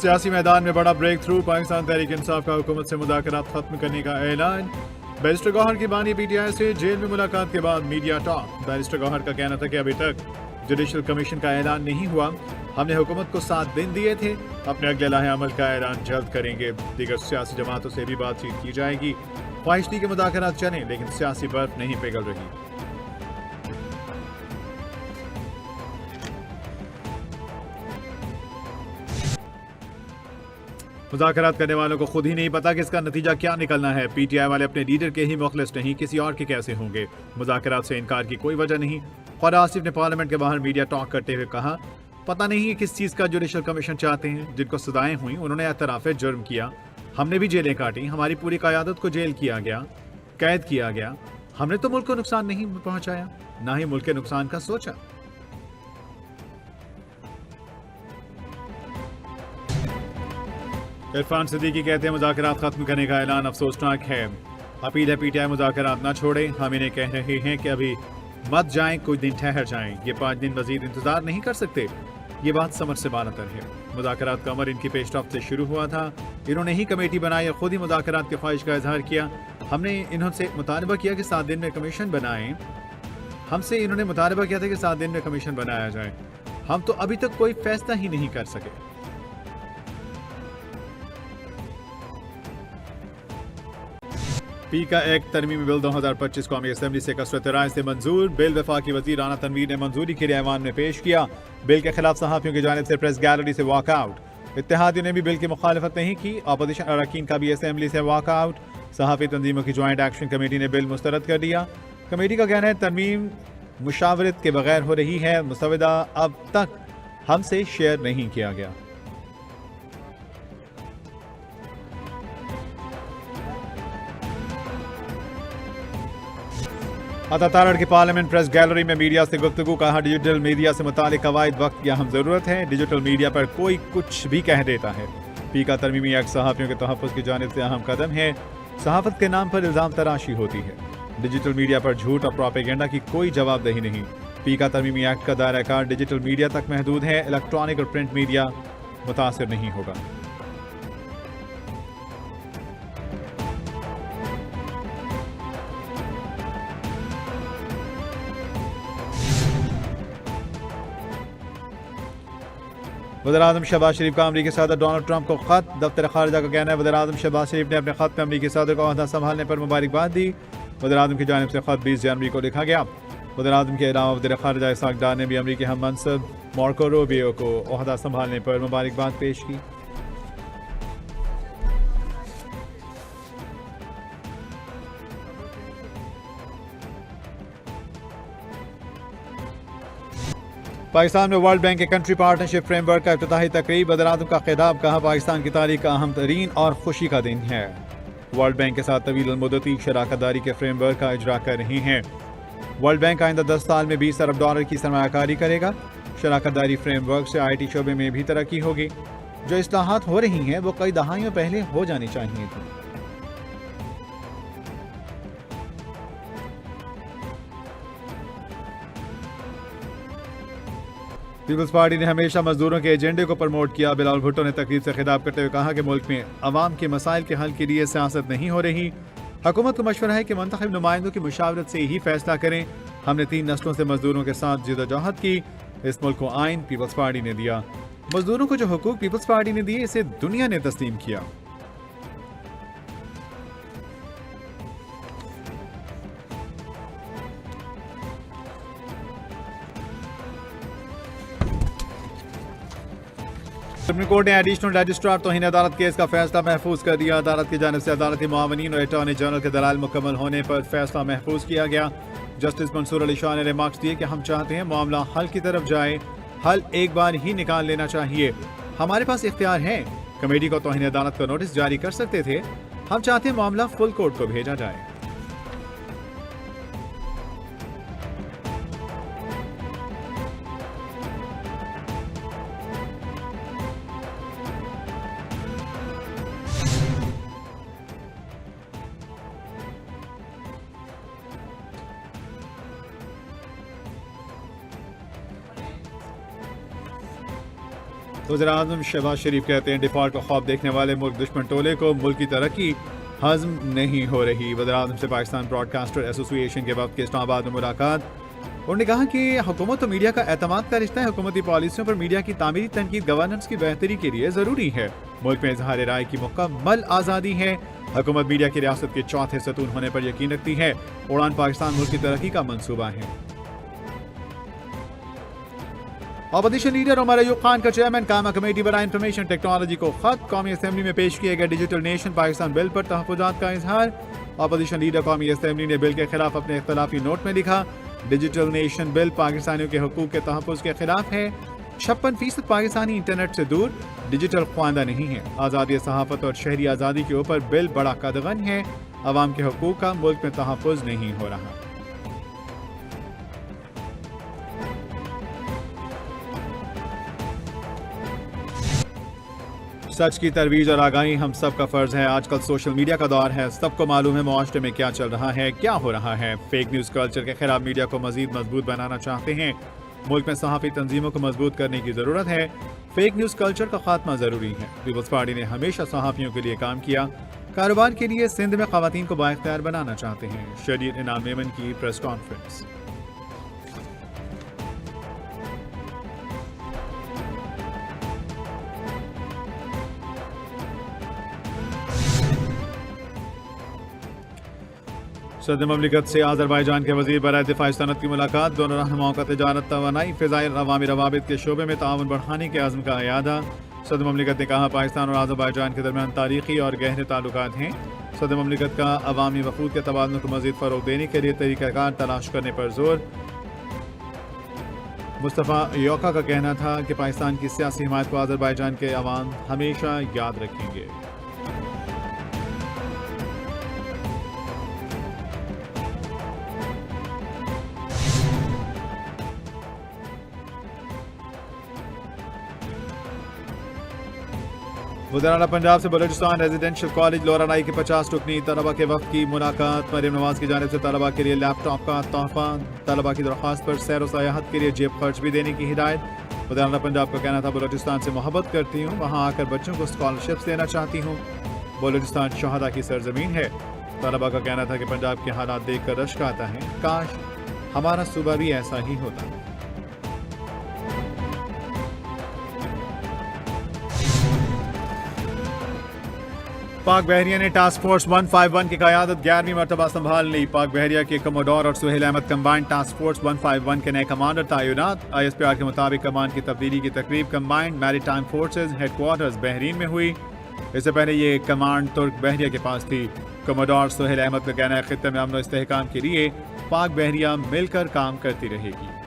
सियासी मैदान में बड़ा ब्रेक थ्रू, पाकिस्तान तहरीक इंसाफ का हुकूमत से मुज़ाकरात खत्म करने का ऐलान। बैरिस्टर गौहर की बानी पीटीआई से जेल में मुलाकात के बाद मीडिया टॉक। बैरिस्टर गौहर का कहना था कि अभी तक जुडिशल कमीशन का ऐलान नहीं हुआ, हमने हुकूमत को 7 दिन दिए थे, अपने अगले लाहे अमल का ऐलान जल्द करेंगे। दीगर सियासी जमातों से भी बातचीत की जाएगी। ख्वाहिश थी कि मुज़ाकरात चलें, लेकिन सियासी बर्फ नहीं पिघल रही। मुज़ाकरात करने वालों को खुद ही नहीं पता कि इसका नतीजा क्या निकलना है। पीटीआई वाले अपने लीडर के ही मुखलिस नहीं, किसी और के कैसे होंगे। मुज़ाकरात से इनकार की कोई वजह नहीं। ख्वाजा आसिफ ने पार्लियामेंट के बाहर मीडिया टॉक करते हुए कहा, पता नहीं किस चीज़ का जुडिशल कमीशन चाहते हैं। जिनको सजाएं हुई उन्होंने एतराफ़े जुर्म किया, हमने भी जेलें काटी, हमारी पूरी क़यादत को जेल किया गया, कैद किया गया। हमने तो मुल्क को नुकसान नहीं पहुंचाया, ना ही मुल्क के नुकसान का सोचा। इरफान सिद्दीकी कहते हैं मुज़ाकरात खत्म करने का ऐलान अफसोसनाक है। अपील है पीटीआई मुज़ाकरात न छोड़े। हम इन्हें कह रहे हैं कि अभी मत जाएं, कुछ दिन ठहर जाएं। ये 5 दिन मजीद इंतजार नहीं कर सकते। ये बात समझ से बालतर है। मुज़ाकरात का अमर इनकी पेशरफ्त से शुरू हुआ था। इन्होंने ही कमेटी बनाई और खुद ही मुज़ाकरात की ख्वाहिश का इजहार किया। हमने इन्होंने मुतालबा किया कि 7 दिन में कमीशन बनाएं। हमसे इन्होंने मुतालबा किया था कि 7 दिन में कमीशन बनाया जाए। हम तो अभी तक कोई फैसला ही नहीं कर सके। पी का एक्ट तरमीमी बिल 2025 कौमी असम्बली से कसरत राय से मंजूर। बिल वफाकी वज़ीर राना तनवीर ने मंजूरी के लिए ऐवान में पेश किया। बिल के खिलाफ सहाफ़ियों की जानिब से प्रेस गैलरी से वॉकआउट। इत्तेहादियों ने भी बिल की मुखालफत नहीं की। अपोजिशन अरकान का भी असम्बली से वॉकआउट। सहाफ़ी तंजीमों की ज्वाइंट एक्शन कमेटी ने बिल मुस्तरद कर दिया। कमेटी का कहना है तरमीम मुशावरत के बगैर हो रही है, मुसवदा अब तक हमसे शेयर नहीं किया गया। अता तारड़ की पार्लियामेंट प्रेस गैलरी में मीडिया से गुफ्तगू। कहा, डिजिटल मीडिया से मुतालिक कवायद वक्त की अहम ज़रूरत है। डिजिटल मीडिया पर कोई कुछ भी कह देता है। पी का तरमीमी एक्ट सहाफ़ियों के तहफ़्फ़ुज़ की जानिब से अहम कदम है। सहाफ़त के नाम पर इल्ज़ाम तराशी होती है। डिजिटल मीडिया पर झूठ और प्रोपेगेंडा की कोई जवाबदेही नहीं। पी का तरमीमी एक्ट का दायरा कार डिजिटल मीडिया तक महदूद है। इलेक्ट्रॉनिक और प्रिंट मीडिया मुतासिर नहीं होगा। वज़ीर-ए-आज़म शहबाज शरीफ का अमरीकी सदर डोनाल्ड ट्रंप को खत। दफ्तर खारजा का कहना है वज़ीर-ए-आज़म शहबाज शरीफ ने अपने खत में अमरीकी सदर को ओहदा संभालने पर मुबारकबाद दी। वज़ीर-ए-आज़म की जानिब से खत 20 जनवरी को लिखा गया। वज़ीर-ए-आज़म के अलावा वज़ीर खारजा इसहाक डार ने भी अमरीकी हम मनसब मार्को रूबियो को ओहदा संभालने पर मुबारकबाद पेश की। पाकिस्तान में वर्ल्ड बैंक के कंट्री पार्टनरशिप फ्रेमवर्क का इफ्तिताही तकरीब। वज़ीर-ए-आज़म का खिताब। कहा, पाकिस्तान की तारीख का अहम तरीन और खुशी का दिन है। वर्ल्ड बैंक के साथ तवील मुद्दती शराकतदारी के फ्रेमवर्क का इजरा कर रहे हैं। वर्ल्ड बैंक आइंदा 10 साल में $20 अरब की सरमायाकारी करेगा। शराकतदारी फ्रेमवर्क से IT शोबे में भी तरक्की होगी। जो इस्लाहात हो रही हैं वो कई दहाइयों पहले हो जानी चाहिए थी। पीपल्स पार्टी ने हमेशा मजदूरों के एजेंडे को प्रमोट किया। बिलावल भुट्टो ने तकरीब से खिताब करते हुए कहा कि मुल्क में अवाम के मसाइल के हल के लिए सियासत नहीं हो रही। हुकूमत को मशवरा है कि मुंतखब नुमाइंदों की मुशावरत से ही फैसला करें। हमने 3 नस्लों से मजदूरों के साथ जदोजहद की। इस मुल्क को आइन पीपल्स पार्टी ने दिया। मजदूरों को जो हुकूक पीपल्स पार्टी ने दिए, इसे दुनिया ने तस्लीम किया। सुप्रीम कोर्ट ने एडिशनल रजिस्ट्रार तौहीन अदालत केस का फैसला महफूज कर दिया। अदालत की जानिब से अदालती मुआवनीन और अटॉर्नी जनरल के दलाल मुकम्मल होने पर फैसला महफूज किया गया। जस्टिस मंसूर अली शाह ने रिमार्क्स दिए कि हम चाहते हैं मामला हल की तरफ जाए, हल एक बार ही निकाल लेना चाहिए। हमारे पास इख्तियार है, कमेटी को तौहीन अदालत का नोटिस जारी कर सकते थे। हम चाहते हैं मामला फुल कोर्ट को भेजा जाए। वज़ीर-ए-आज़म शहबाज शरीफ कहते हैं डिफॉल्ट का ख्वाब देखने वाले मुल्क दुश्मन टोले को मुल्क की तरक्की हज़म नहीं हो रही। वज़ीर-ए-आज़म से पाकिस्तान ब्रॉडकास्टर एसोसिएशन के वक्त के इस्लामाबाद में मुलाकात। उन्होंने कहा कि हुकूमत और मीडिया का एतमाद का रिश्ता है। हुकूमती पॉलिसियों पर मीडिया की तामीरी तनकीद गवर्नेंस की बेहतरी के लिए ज़रूरी है। मुल्क में इजहार राय की मुकम्मल आज़ादी है। हुकूमत मीडिया की रियासत के चौथे सतून होने पर यकीन रखती है। उड़ान पाकिस्तान मुल्क की तरक्की का मंसूबा है। अपोजिशन लीडर उमर अयूब खान का चेयरमैन कामा कमेटी बराए इंफॉर्मेशन टेक्नोलॉजी को खत। कौमी असेंबली में पेश किए गए डिजिटल नेशन पाकिस्तान बिल पर तहफ़्फ़ुज़ात का इजहार। अपोजिशन लीडर कौमी असेंबली ने बिल के खिलाफ अपने इख्तलाफी नोट में लिखा, डिजिटल नेशन बिल पाकिस्तानियों के हुकूक के तहफ़्फ़ुज़ के खिलाफ है। 56% पाकिस्तानी इंटरनेट से दूर, डिजिटल ख्वांदा नहीं है। आज़ादी सहाफ़त और शहरी आज़ादी के ऊपर बिल बड़ा कदगन है। अवाम के हुकूक का मुल्क में तहफ़्फ़ुज़ नहीं हो रहा। सच की तरवीज और आगाही हम सब का फर्ज है। आजकल सोशल मीडिया का दौर है। सबको मालूम है मुआशरे में क्या चल रहा है, क्या हो रहा है। फेक न्यूज़ कल्चर के खिलाफ मीडिया को मजीद मजबूत बनाना चाहते हैं। मुल्क में सहाफ़ी तंजीमों को मजबूत करने की ज़रूरत है। फेक न्यूज़ कल्चर का खात्मा ज़रूरी है। पीपल्स पार्टी ने हमेशा सहाफ़ियों के लिए काम किया। कारोबार के लिए सिंध में ख़वातीन को बाइख्तियार बनाना चाहते हैं। शरीर इनाम मेमन की प्रेस कॉन्फ्रेंस। सदर ममलिकत से आज़रबाईजान के वज़ीर बराए दिफ़ा सनत की मुलाकात। दोनों रहनुमाओं का तिजारत, तवानाई, फ़िज़ाई अवामी रवाबित के शोबे में ताउन बढ़ाने के आज़म का अयादा। सदर ममलिकत ने कहा पाकिस्तान और आज़रबाईजान के दरमियान तारीख़ी और गहरे ताल्लुकात हैं। सदर ममलिकत का अवामी वफ़ूद के तबादलों को मज़ीद फ़रोग़ देने के लिए तरीक़ाकार तलाश करने पर जोर। मुस्तफ़ा योका का कहना था कि पाकिस्तान की सियासी हिमायत को आज़रबाईजान के अवाम हमेशा याद रखेंगे। वज़ीर-ए-आला पंजाब से बलूचिस्तान रेजिडेंशियल कॉलेज लोरानाई के 50 रुकनी तलबा के वक्त की मुलाकात। मरीम नवाज की जानिब से तलबा के लिए लैपटॉप का तोहफा। तलबा की दरख्वास्त पर सैर व सयाहत के लिए जेब खर्च भी देने की हिदायत। वज़ीर-ए-आला पंजाब का कहना था बलूचिस्तान से मोहब्बत करती हूँ, वहाँ आकर बच्चों को स्कॉलरशिप्स देना चाहती हूँ। बलूचिस्तान शहादा की सरजमीन है। तलबा का कहना था कि पंजाब के हालात देख कर रश्क आता है, काश हमारा सूबा भी ऐसा ही होता। पाक बहरिया ने टास्क फोर्स 151 की क़यादत 11वीं मरतबा संभाल ली। पाक बहरिया के कमोडोर और Suhail Ahmed combined task force 151 के नए कमांडर तैनात। ISPR के मुताबिक कमान की तब्दीली की तकरीब combined maritime forces headquarters Bahrain में हुई। इससे पहले ये कमांड तुर्क बहरिया के पास थी। कमोडोर सुहेल अहमद का कहना है खित्ते में अमन व इस्तेहकाम के लिए पाक बहरिया मिलकर काम करती रहेगी।